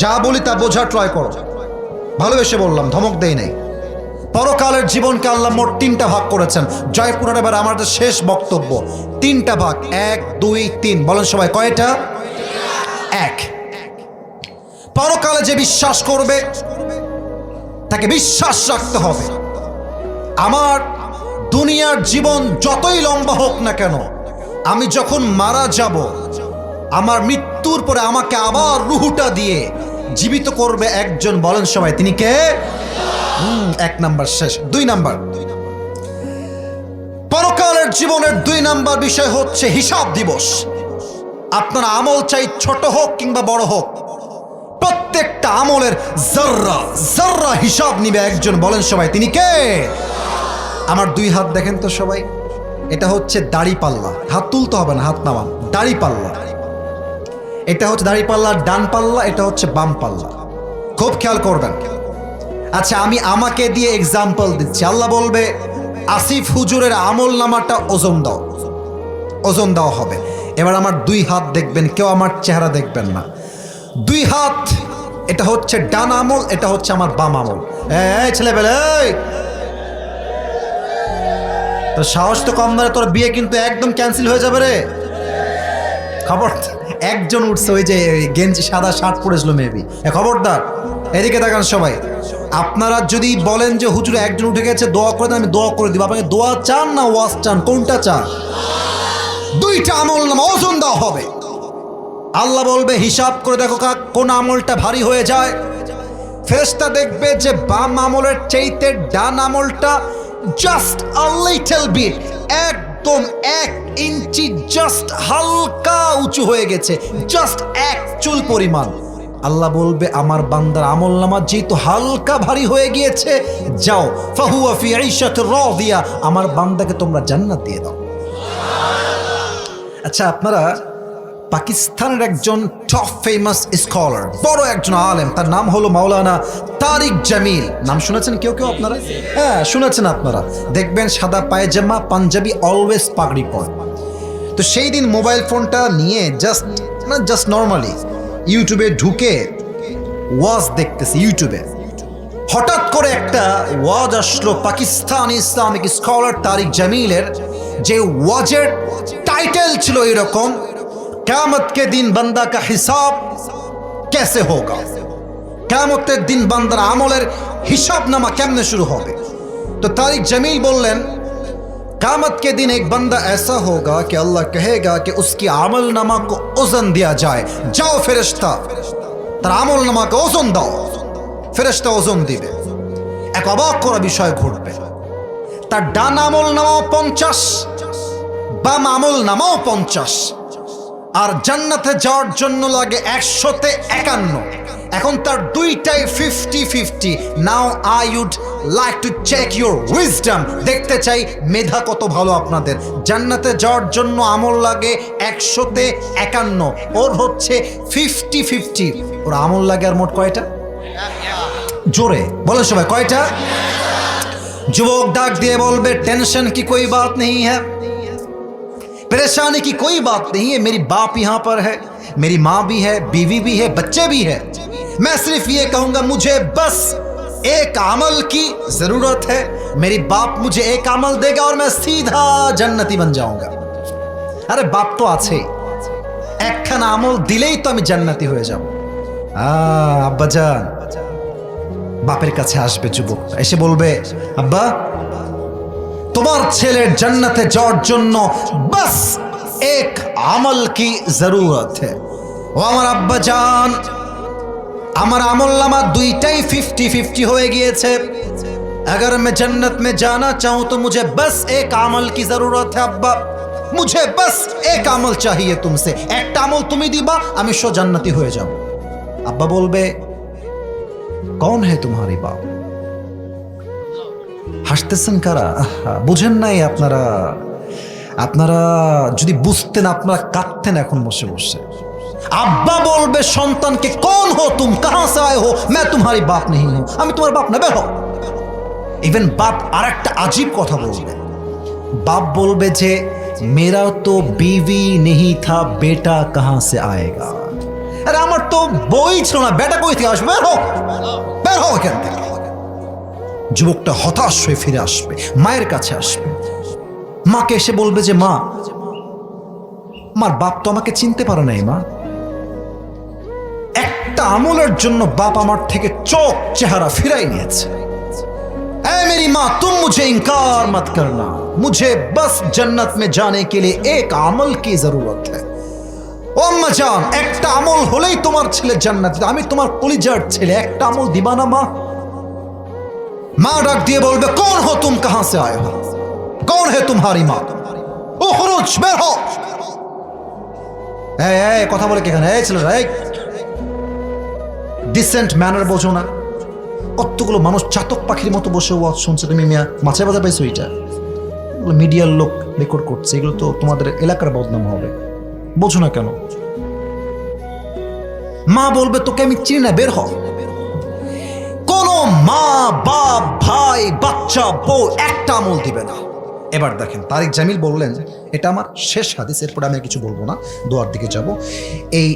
যা বলি তা বোঝার ট্রাই করো, ভালোবেসে বললাম, ধমক দেই নাই। পরকালের জীবনকে আল্লাহ মোট 3টা ভাগ করেছেন। জয়পুরহাটে এবার আমাদের শেষ বক্তব্য, 3টা ভাগ, 1 2 3, বলেন সবাই কয়টা? 1। পরকালে যে বিশ্বাস করবে তাকে বিশ্বাস রাখতে হবে, আমার দুনিয়ার জীবন যতই লম্বা হোক না কেন, আমি যখন মারা যাব, আমার মৃত্যুর পরে আমাকে আবার রুহুটা দিয়ে জীবিত করবে একজন, বলেন সবাই তিনি কে? 1 নাম্বার শেষ। 2 নাম্বার, পরকালের জীবনের 2 নাম্বার বিষয় হচ্ছে হিসাব দিবস। আপনার আমল চাই ছোট হোক কিংবা বড় হোক, প্রত্যেকটা আমলের জাররা জাররা হিসাব নিবে একজন, বলেন সবাই তিনি কে? আমার 2 হাত দেখেন তো সবাই, এটা হচ্ছে দাড়ি পাল্লা, হাত তুলতে হবে না, হাত নামান, দাড়ি পাল্লা। এটা হচ্ছে দাড়ি পাল্লার ডান পাল্লা, এটা হচ্ছে বাম পাল্লা, খুব খেয়াল করবেন। আচ্ছা, আমি আমাকে দিয়ে এক্সাম্পল দিচ্ছি। আল্লাহ বলবে আসিফ হুজুরের আমল নামাটা ওজন দাও, ওজন দেওয়া হবে। এবার আমার 2 হাত দেখবেন, কেউ আমার চেহারা দেখবেন না। 2 হাত, এটা হচ্ছে ডান আমল, এটা হচ্ছে আমার বাম আমল। এই ছেলেবেলে, তোর সাহস তো কম নয়, তোর বিয়ে কিন্তু একদম ক্যান্সেল হয়ে যাবে রে। খবর, একজন উঠছে, ওই যে গেঞ্জি সাদা শার্ট পরেছিল মেবি, খবরদার। এদিকে তাকান সবাই। আপনারা যদি বলেন যে হুজুর একজন উঠে গেছে, দোয়া করে দেন, আমি দোয়া করে দিব। আপনাকে দোয়া চান না ওয়াজ চান, কোনটা চান? 2টা আমল নামা ওজন দেওয়া হবে। আল্লাহ বলবে হিসাব করে দেখো কোন আমলটা ভারী হয়ে যায়। ফেরেশতা দেখবে যে বাম আমলের চাইতে ডান আমলটা জাস্ট আ লিটল বিট, একদম 1 ইঞ্চি জাস্ট হালকা উঁচু হয়ে গেছে, জাস্ট 1 চুল পরিমাণ। আল্লাহ বলবে আমার বান্দার আমল নামা যেহেতু হালকা ভারী হয়ে গিয়েছে, যাও ফাহুয়া ফি আইশাতির রাদিয়া, আমার বান্দাকে তোমরা জান্নাত দিয়ে দাও। আচ্ছা, আপনারা পাকিস্তানের একজন টপ ফেমাস স্কলার, বড় একজন আলেম, তার নাম হলো মাওলানা তারিক জামিল। নাম শুনেছেন কেউ কেউ আপনারা? হ্যাঁ শুনেছেন আপনারা। দেখবেন সাদা পায়জামা, পাঞ্জাবি, অলওয়েজ পাগড়ি পরে। তো সেই দিন মোবাইল ফোনটা নিয়ে জাস্ট নর্মালি ইউটিউবে ঢুকে ওয়াজ দেখতেছি। ইউটিউবে হঠাৎ করে একটা ওয়াজ আসলো পাকিস্তানি ইসলামিক স্কলার তারিক জামিলের, যে ওয়াজের টাইটেল ছিল এরকম, কিয়ামত के दिन बंदा का हिसाब कैसे होगा, কিয়ামতের দিন বান্দার আমলের হিসাব নামা কেমনে শুরু হবে। তো তারিক জামিল বললেন क़यामत के दिन एक बंदा ऐसा होगा कि अल्लाह कहेगा कि उसकी আমল নামা को ওজন दिया जाए, जाओ ফেরেশতা তার আমল নামাকে ওজন দাও। ফেরেশতা ওজন দিবে। এক অবাক করা বিষয় ঘটবে, তার ডান আমল নামাও 50, বাম আমল নামাও 50, আর জান্নাতে যাওয়ার জন্য লাগে 100তে 51। এখন তার দুইটাই 50-50। Now I would like to check your wisdom. দেখতে চাই মেধা কত ভালো আপনাদের। জান্নাতে যাওয়ার জন্য আমল লাগে 100তে 51, ওর হচ্ছে 50-50। ওর আমল লাগে আর মোট কয়টা? জোরে বলে সবাই, কয়টা? যুবক ডাক দিয়ে বলবে, टेंशन की कोई बात नहीं है, परेशानी की कोई बात नहीं है, मेरी बाप यहाँ पर है, मेरी माँ भी है, बीवी भी है, बच्चे भी है। मैं सिर्फ ये कहूंगा मुझे बस एक अमल की जरूरत है, मेरी बाप मुझे एक अमल देगा और मैं सीधा जन्नती बन जाऊंगा। अरे बाप तो আছে, একখানা আমল দিলেই তো আমি জান্নাতি হয়ে যাব। আব্বাজান বাপের কাছে আসবে যুবকটা, এসে বলবে, আব্বা তোমার ছেলের জান্নাতে যাওয়ার জন্য বাস এক আমল কি জরুরত হ্যায়। ও আমার আব্বাজান, আমার আমল নামা দুইটাই 50-50 হয়ে গিয়েছে। अगर मैं जन्नत में जाना चाहूं तो मुझे बस एक अमल की जरूरत है अब्बा, मुझे बस एक अमल चाहिए तुमसे, একটা আমল তুমি দিবা আমি সো জান্নাতি হয়ে যাব। আব্বা বলবে, कौन है तुम्हारी बाप? হাসতেছেন কারা? বুঝেন নাই আপনারা? আপনারা যদি বুঝতেন আপনারা কাঁদতেন এখন বসে বসে। আব্বা বলবে সন্তানকে, कौन हो तुम, कहां से आए हो, मैं तुम्हारी बाप नहीं हूं, আমি তোমার বাপ না, বের হও। इवन बाप আরেকটা আজীব কথা বলবে। बाप बोलबे जे मेरा तो बीवी नहीं था, बेटा कहां से आएगा। अरे আমার তো বই ছিল না, বেটা কই থেকে আসবে, বের হও, বের হও এখান থেকে। যুবকটা হতাশ হয়ে ফিরে আসবে, মায়ের কাছে আসবে। মাকে এসে বলবে যে মা, আমার বাপ তো আমাকে চিনতে পারে নাই মা, একটা আমলের জন্য বাপ আমার থেকে চোখ চেহারা ফিরাই নিয়েছে। ऐ मेरी माँ, तुम मुझे इनकार मत करना, मुझे बस जन्नत में जाने के लिए एक अमल की जरूरत है। ও আম্মা জান, একটা আমল হলেই তোমার ছেলে জান্নাতি, আমি তোমার কলিজার ছেলে, একটা আমল দিবা না মা? মা ডাক দিয়ে বলবে, कौन हो तुम, कहां से आए हो, कौन है तुम्हारी माँ, उखरुज, বের হও। এই কথা বলে কেখানে, এই ছেলেরা, এই ডিসেন্ট ম্যানার বোঝো না? কতগুলো মানুষ চাতক পাখির মতো বসে ওয়াজ শুনছে, তুমি মিয়া মাছে বাজা পাইছো? এটা মিডিয়ার লোক রেকর্ড করছে, এগুলো তো তোমাদের এলাকার বদনাম হবে, বোঝো না কেন? মা বলবে, তোকে আমি চিনি না, বের হ। কোন মা বাপ ভাই বাচ্চা বউ একটা আমল দিবে না। এবার দেখেন, তারিক জামিল বললেন, এটা আমার শেষ হাদিস, এরপরে আমি কিছু বলবো না, দোয়ার দিকে যাব। এই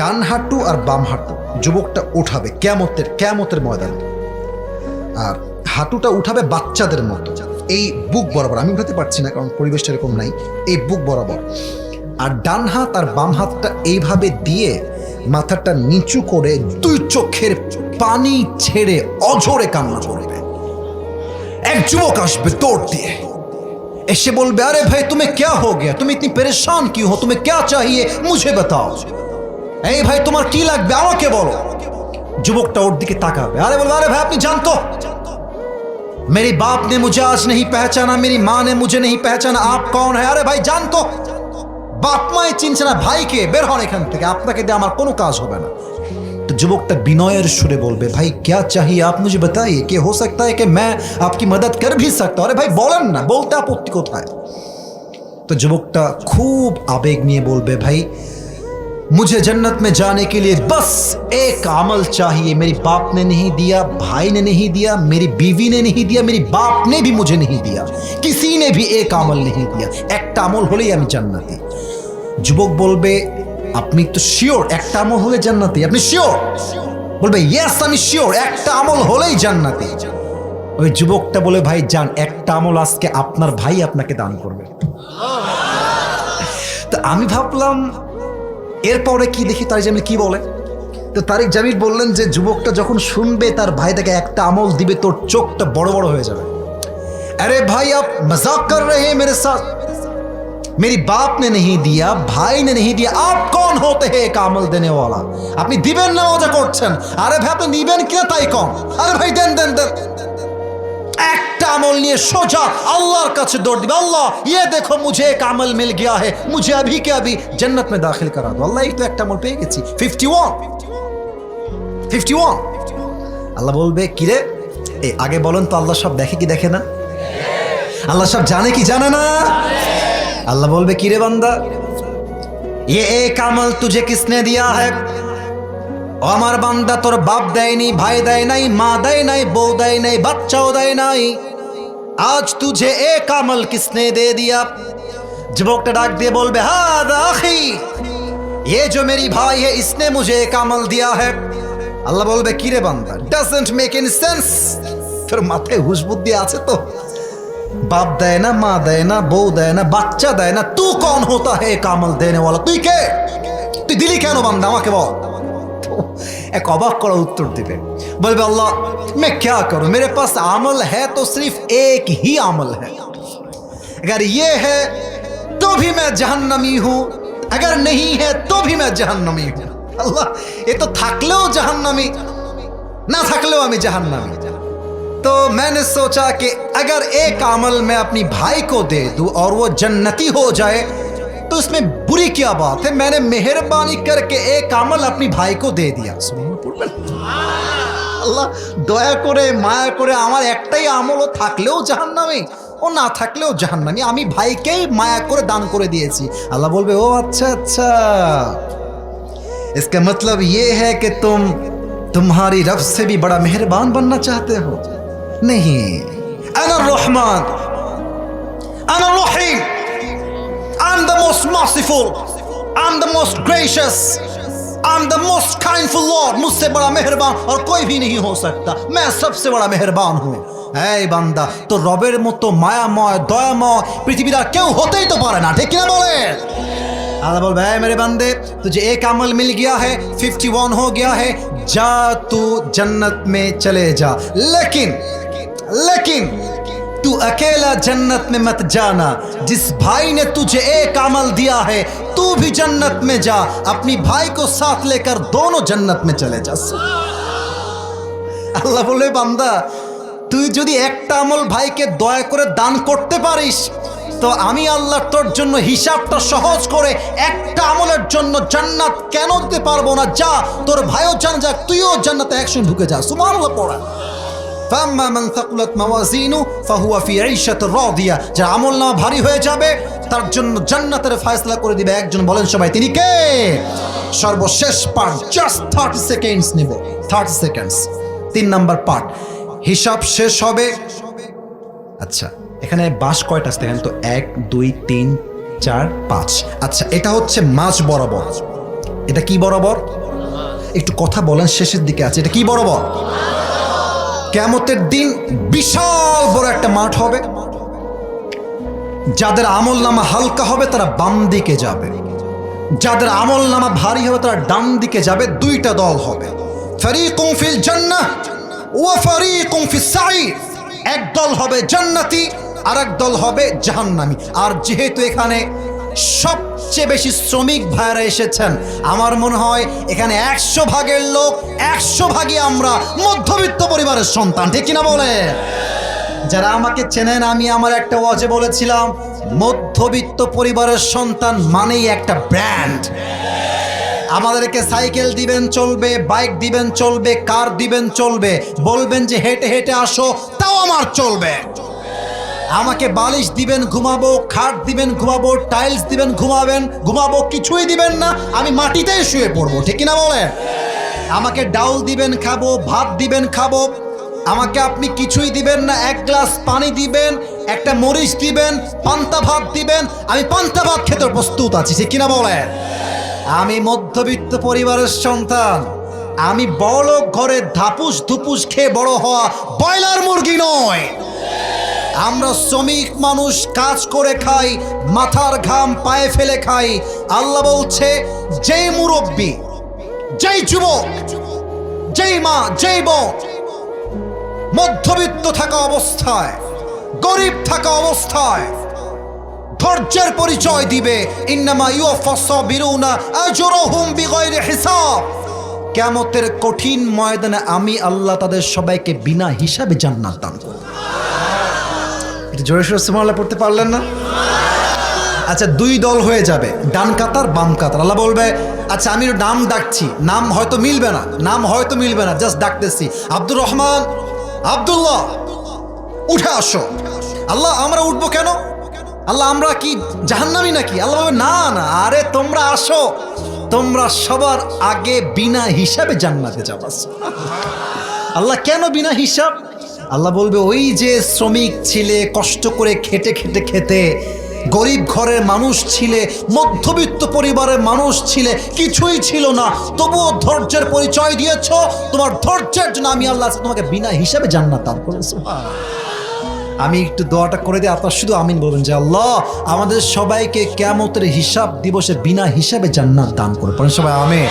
ডান হাঁটু আর বাম হাঁটু যুবকটা উঠাবে কিয়ামতের ময়দানে, আর হাঁটুটা উঠাবে বাচ্চাদের মতো, এই বুক বরাবর। আমি উঠাতে পারছি না কারণ পরিবেশটা এরকম নাই, এই বুক বরাবর। আর ডান হাত আর বাম হাতটা এইভাবে দিয়ে মাথাটা নিচু করে দুই চোখের পানি ছেড়ে অঝরে কান্না করবে। এক যুবক আসবে দৌড় দিয়ে, এসে বলবে, আরে ভাই तुम्हें क्या हो गया, तुम इतनी परेशान क्यों हो, तुम्हें क्या चाहिए मुझे बताओ। এই ভাই তোমার কি লাগবে আমাকে বলো। যুবকটা ওর দিকে তাকাবে, আরে বলবে, আরে ভাই আপনি জানতো, मेरी बाप ने मुझे आज नहीं पहचाना, मेरी माँ ने मुझे नहीं पहचाना, आप कौन है। अरे भाई জানতো, বাপ মাই চিনছে না ভাইকে, বের হন এখান থেকে, আপনাকে দিয়ে আমার কোনো কাজ হবে না। तो যুবকটা বিনয়ের সুরে বলবে, ভাই क्या चाहिए आप मुझे बताइए, कि हो सकता है कि मैं आपकी मदद कर भी सकता हूं। अरे भाई বলেন না, বলতে আপত্তি কোথায়। তো যুবকটা খুব আবেগ নিয়ে বলবে, ভাই मुझे जन्नत में जाने के लिए बस एक अमल चाहिए, मेरी बाप ने नहीं दिया, भाई ने नहीं दिया, मेरी बीवी ने नहीं दिया, मेरी बाप ने भी मुझे नहीं दिया, किसी ने भी एक अमल नहीं दिया, একটা আমল হলেই আমি জান্নাতি। যুবক বলবে, আপনি তো শিওর একটা আমল হলে জান্নাতি, আপনি শিওর? বলবে, ইয়েস আমি শিওর, একটা আমল হলেই জান্নাতি। ওই যুবকটা বলে, ভাই যান, একটা আমল আজকে আপনার ভাই আপনাকে দান করবে। তো আমি ভাবলাম এরপরে কি দেখি তারিক জামিল কি বলে। তো তারিক জামিল বললেন যে যুবকটা যখন শুনবে তার ভাই তাকে একটা আমল দিবে, তোর চোখটা বড় বড় হয়ে যাবে। अरे भाई आप मजाक कर रहे हैं मेरे साथ, मेरी बाप ने नहीं दिया, भाई ने नहीं दिया, आप कौन होते हैं एक আমল देने वाला? আপনি দিবেন না মজা করছেন? আরে ভাই আপনি নিবেন কিনা তাই কম। আরে ভাই দেন দেন দেন। একটা আমল নিয়ে সোজা আল্লাহর কাছে দৌড় দিবে, আল্লাহ ये देखो मुझे एक আমল मिल गया है, मुझे अभी के अभी जन्नत में दाखिल करा दो। আল্লাহ এই তো একটা আমল পেয়ে গেছি। 51 আল্লাহ বলবে কিরে এই আগে বলেন তো আল্লাহ সব দেখে কি দেখে না? আল্লাহ সব জানে কি জানে না? अल्लाह बोल किरे बंदा ये एक अमल तुझे किसने दिया है? আমার বান্দা তোর বাপ দেয়নি, ভাই দেয় নাই, মা দেয় নাই, বউ দেয় নাই, বাচ্চাও দেয় নাই, आज तुझे एक अमल किसने दे दिया? যুবকটা ডাক দিয়ে বলবে হাদা আখি, ये जो मेरी भाई है इसने मुझे एक अमल दिया है। আল্লাহ বলবে কিরে বান্দা doesn't make any sense, তোর মাথায় হুশ বুদ্ধি আছে তো? बाप দেয় না, মা দেয় না, বউ দেয় না, বাচ্চা দেয় না, तू कौन होता है एक अमल देने वाला? তুই কে? তুই দিলি কেন বান্দা আমাকে বল। एक অবাক করা উত্তর দিবে, বলবে अल्लाह मैं क्या करूं, मेरे पास अमल है तो सिर्फ एक ही अमल है, अगर ये है तो भी मैं जहन्नमी हूं, अगर नहीं है तो भी मैं जहन्नमी हूं। अल्लाह ये तो থাকলেও जहन्नमी, ना থাকলেও আমি जहन्नमी। तो मैंने सोचा कि अगर एक अमल मैं अपनी भाई को दे दूं और वो जन्नती हो जाए तो इसमें बुरी क्या बात है? मैंने मेहरबानी करके एक अमल अपनी भाई को दे दिया। अल्लाह दया करे माया करे আমার একটাই আমল থাকলেও জাহান্নামী ও না থাকলেও জাহান্নামী, আমি ভাইকেই মায়া করে দান করে দিয়েছি। আল্লাহ বলবে ও अच्छा अच्छा, इसका मतलब ये है कि तुम्हारी रब से भी बड़ा मेहरबान बनना चाहते हो? नहीं, أنا الرحمن أنا الرحيم, I'm the most merciful, I'm the most gracious, I'm the most kindful Lord, मुझसे बड़ा मेहरबान और कोई भी नहीं हो सकता, मैं सबसे बड़ा मेहरबान हूँ। এই বান্দা তো রবের মতো মায়াময় দয়াময় পৃথিবীর আর কেউ হতেই তো পারে না, ঠিক কিনা বলে? अल्लाह बोल भाई मेरे बंदे तुझे एक अमल मिल गया है, 51 हो गया है, जा तू जन्नत में चले जा, लेकिन तू अकेला जन्नत में मत जाना, जिस भाई ने तुझे एक अमल दिया है तू भी जन्नत में जा, अपनी भाई को साथ लेकर दोनों जन्नत में चले जा। अल्लाह बोले बंदा তুই যদি একটা আমল ভাইকে দয়া করে দান করতে পারিস তো আমি আল্লাহ তোর জন্য হিসাবটা সহজ করে একটা আমলের জন্য জান্নাত কেন দিতে পারবো না? যা তোর ভাইও জানা যাক, তুইও জান্নাতে একসঙ্গে ঢুকে যা। সুবহানাল্লাহ পড়া। ফাম্মা মান থাকুলাত মাওয়াজিনু ফাহুয়া ফি ঈশাতির রাদিয়া, যার আমলনামা ভারী হয়ে যাবে তার জন্য জান্নাতের ফয়সালা করে দিবে একজন। বলেন সবাই তিনি কে? সর্বশেষ পার্ট, জাস্ট 30 সেকেন্ডস নেব, 30 সেকেন্ডস, 3 নাম্বার পার্ট, হিসাব শেষ হবে। আচ্ছা এখানে বাঁশ কয়টা আছে দেখেন তো, 1 2 3 4 5। আচ্ছা এটা হচ্ছে মাঝ বরাবর, এটা কি বরাবর? একটু কথা বলেন, শেষের দিকে আছে, এটা কি বরাবর? কিয়ামতের দিন বিশাল বড় একটা মাঠ হবে, যাদের আমলনামা হালকা হবে তারা বাম দিকে যাবে, যাদের আমলনামা ভারী হবে তারা ডান দিকে যাবে। দুইটা দল হবে, ফারিকুন ফিল জান্নাহ ওয়া ফারিকুন ফিস সাঈর, এক দল হবে জান্নাতি আর এক দল হবে জাহান্নামী। আর যেহেতু এখানে সবচেয়ে বেশি শ্রমিক ভাইরা এসেছেন, আমার মনে হয় এখানে 100 ভাগের লোক 100 ভাগই আমরা মধ্যবিত্ত পরিবারের সন্তান, ঠিক কিনা বলে? যারা আমাকে চেনেন, আমি আমার একটা ওয়াজে বলেছিলাম মধ্যবিত্ত পরিবারের সন্তান মানেই একটা ব্র্যান্ড। আমাদেরকে সাইকেল দিবেন চলবে, বাইক দিবেন চলবে, কার দিবেন চলবে, বলবেন যে হেঁটে হেঁটে আসো তাও আমার চলবে। আমাকে বালিশ দিবেন ঘুমাবো, খাট দিবেন ঘুমাবো, টাইলস দিবেন ঘুমাবো, কিছুই দিবেন না আমি মাটিতেই শুয়ে পড়বো, ঠিক কিনা বলে? আমাকে ডাউল দিবেন খাবো, ভাত দিবেন খাবো, আমাকে আপনি কিছুই দিবেন না, এক গ্লাস পানি দিবেন, একটা মরিচ দিবেন, পান্তা ভাত দিবেন, আমি পান্তা ভাত খেতে প্রস্তুত আছি, ঠিক কিনা বলে? আমি মধ্যবিত্ত পরিবারের সন্তান, আমি বড়লোক ঘরে ধাপুস ধুপুস খেয়ে বড় হওয়া ব্রয়লার মুরগি নয়। আমরা শ্রমিক মানুষ, কাজ করে খাই, মাথার ঘাম পায়ে ফেলে খাই। আল্লাহ বলছে যেই মুরব্বী, যেই যুবক, যেই মা, যেই বোন মধ্যবিত্ত থাকা অবস্থায় গরিব থাকা অবস্থায় ধৈর্যের পরিচয় দিবে। ইন্নামা ইউওয়াফাস সাবিরুনা আজরুহুম বিগাইরি হিসাব। কিয়ামতের কঠিন ময়দানে আমি আল্লাহ তাদের সবাইকে বিনা হিসাবে জান্নাত দান করব। এটা জোরে সোরে সুবহানাল্লাহ পড়তে পারলেন না? আচ্ছা, দুই দল হয়ে যাবে, ডান কাতার বাম কাতার। আল্লাহ বলবে, আচ্ছা আমি নাম ডাকছি, নাম হয়তো মিলবে না, জাস্ট ডাকতেছি, আব্দুর রহমান, আব্দুল্লাহ, উঠে আসো। আল্লাহ আমরা উঠবো কেন? আল্লাহ আমরা কি জাহান্নামী নাকি? আল্লাহ বলবে, না না, আরে তোমরা আসো, তোমরা সবার আগে বিনা হিসাবে জান্নাতে যাবা। আল্লাহ কেন বিনা হিসাব? আল্লাহ বলবে, ওই যে শ্রমিক ছিলে, কষ্ট করে খেটে খেটে খেতে, গরিব ঘরের মানুষ ছিলে, মধ্যবিত্ত পরিবারের মানুষ ছিলে, কিছুই ছিল না, তবুও ধৈর্যের পরিচয় দিয়েছ। তোমার ধৈর্যের জন্য আমি আল্লাহ তোমাকে বিনা হিসাবে জান্নাত দান করেছি। আমি একটু দোয়াটা করে দিই, আপনার শুধু আমিন বলবেন যে আল্লাহ আমাদের সবাইকে কিয়ামতের হিসাব দিবসে বিনা হিসাবে জান্নাত দান করে। পড়েন সবাই আমিন।